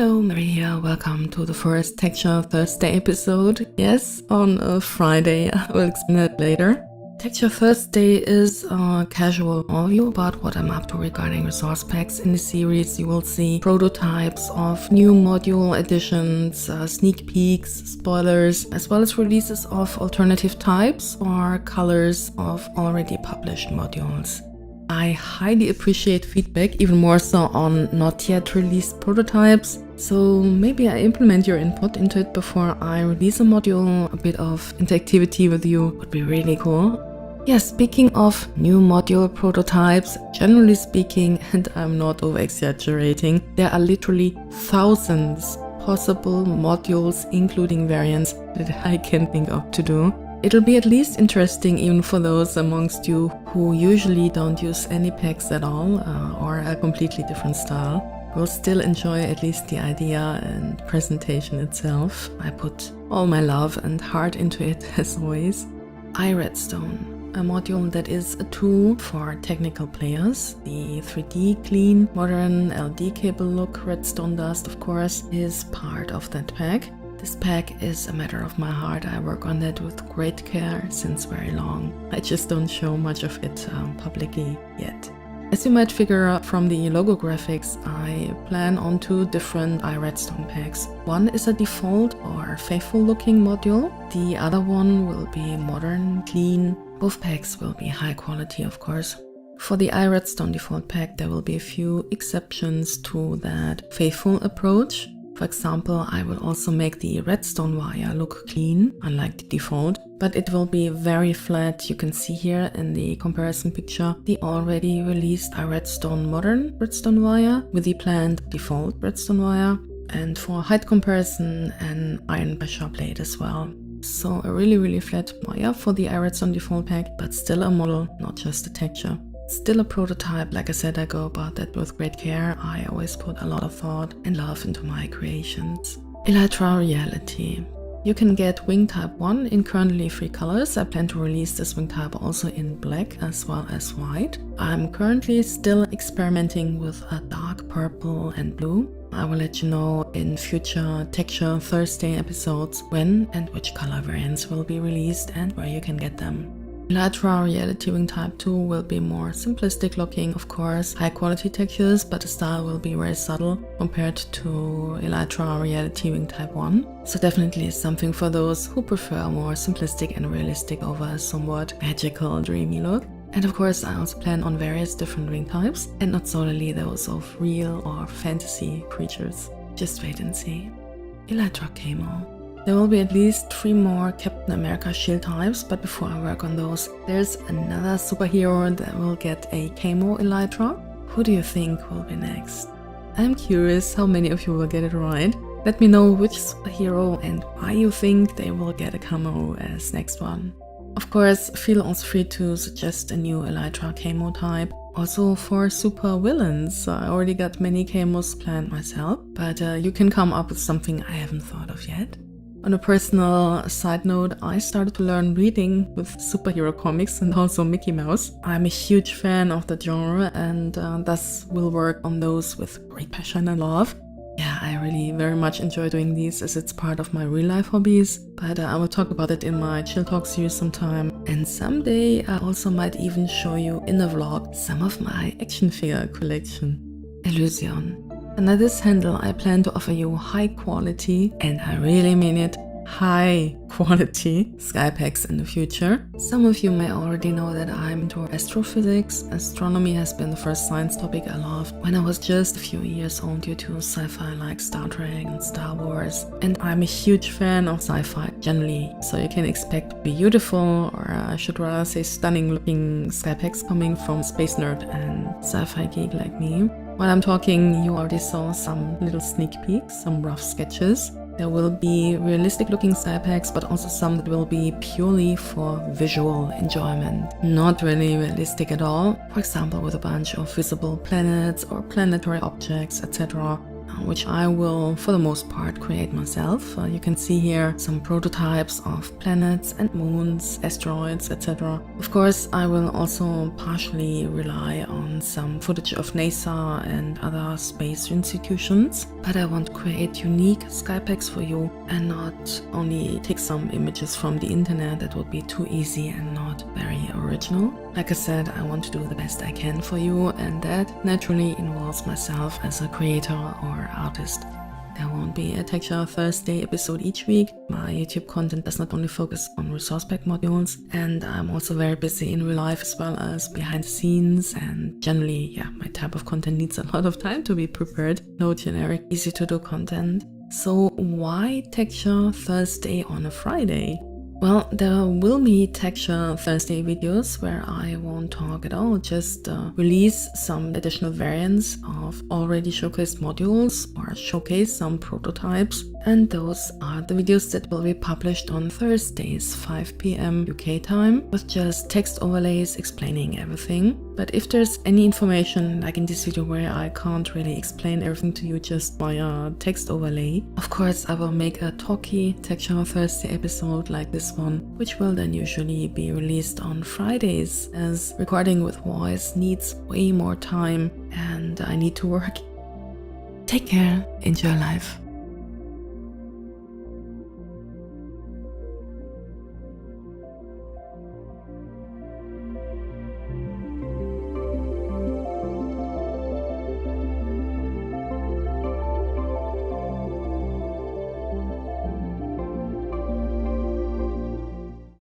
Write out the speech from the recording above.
Hello, Meri here. Welcome to the first Texture Thursday episode. Yes, on a Friday. I will explain it later. Texture Thursday is a casual overview about what I'm up to regarding resource packs. In the series, you will see prototypes of new module additions, sneak peeks, spoilers, as well as releases of alternative types or colors of already published modules. I highly appreciate feedback, even more so on not yet released prototypes, so maybe I implement your input into it before I release a module. A bit of interactivity with you would be really cool. Yes, speaking of new module prototypes, generally speaking, and I'm not over-exaggerating, there are literally thousands possible modules, including variants, that I can think of to do. It'll be at least interesting even for those amongst you who usually don't use any packs at all or a completely different style. Will still enjoy at least the idea and presentation itself. I put all my love and heart into it as always. iRedstone, a module that is a tool for technical players. The 3D clean, modern LD cable look Redstone does, of course, is part of that pack. This pack is a matter of my heart. I work on that with great care since very long. I just don't show much of it publicly yet. As you might figure out from the logo graphics, I plan on two different iRedstone packs. One is a default or faithful looking module. The other one will be modern, clean. Both packs will be high quality, of course. For the iRedstone default pack, there will be a few exceptions to that faithful approach. For example, I will also make the redstone wire look clean, unlike the default, but it will be very flat. You can see here in the comparison picture the already released iRedstone modern redstone wire with the planned default redstone wire, and for height comparison an iron pressure plate as well. So a really flat wire for the iRedstone default pack, but still a model, not just a texture. Still a prototype. Like I said, I go about that with great care. I always put a lot of thought and love into my creations. Elytra Reality. You can get wing type 1 in currently 3 colors. I plan to release this wing type also in black as well as white. I'm currently still experimenting with a dark purple and blue. I will let you know in future Texture Thursday episodes when and which color variants will be released and where you can get them. Elytra Reality Wing Type 2 will be more simplistic looking, of course, high quality textures, but the style will be very subtle compared to Elytra Reality Wing Type 1. So definitely something for those who prefer a more simplistic and realistic over a somewhat magical, dreamy look. And of course, I also plan on various different wing types, and not solely those of real or fantasy creatures. Just wait and see. Elytra Camo. There will be at least 3 more Captain America shield types, but before I work on those, there's another superhero that will get a Camo Elytra. Who do you think will be next? I'm curious how many of you will get it right. Let me know which superhero and why you think they will get a Camo as next one. Of course, feel also free to suggest a new Elytra Camo type. Also for super villains, I already got many Camos planned myself, but you can come up with something I haven't thought of yet. On a personal side note, I started to learn reading with superhero comics and also Mickey Mouse. I'm a huge fan of the genre and thus will work on those with great passion and love. Yeah, I really very much enjoy doing these as it's part of my real life hobbies, but I will talk about it in my Chill Talk series sometime. And someday I also might even show you in a vlog some of my action figure collection. Illusion. Under this handle, I plan to offer you high quality, and I really mean it, high quality SkyPacks in the future. Some of you may already know that I'm into astrophysics. Astronomy has been the first science topic I loved when I was just a few years old due to sci-fi like Star Trek and Star Wars. And I'm a huge fan of sci-fi generally, so you can expect beautiful, or I should rather say stunning looking SkyPacks coming from space nerd and sci-fi geek like me. While I'm talking, you already saw some little sneak peeks, some rough sketches. There will be realistic looking SkyPacks, but also some that will be purely for visual enjoyment. Not really realistic at all. For example, with a bunch of visible planets or planetary objects, etc. which I will, for the most part, create myself. You can see here some prototypes of planets and moons, asteroids, etc. Of course, I will also partially rely on some footage of NASA and other space institutions, but I want to create unique SkyPacks for you and not only take some images from the internet. That would be too easy and not very original. Like I said, I want to do the best I can for you, and that naturally involves myself as a creator or artist. There won't be a Texture Thursday episode each week. My YouTube content does not only focus on resource pack modules, and I'm also very busy in real life as well as behind the scenes, and generally, my type of content needs a lot of time to be prepared. No generic, easy to do content. So why Texture Thursday on a Friday? Well, there will be Texture Thursday videos where I won't talk at all, just release some additional variants of already showcased modules or showcase some prototypes. And those are the videos that will be published on Thursdays, 5 p.m. UK time, with just text overlays explaining everything. But if there's any information, like in this video where I can't really explain everything to you just via text overlay, of course I will make a talky Texture Thursday episode like this one, which will then usually be released on Fridays, as recording with voice needs way more time and I need to work. Take care, enjoy life.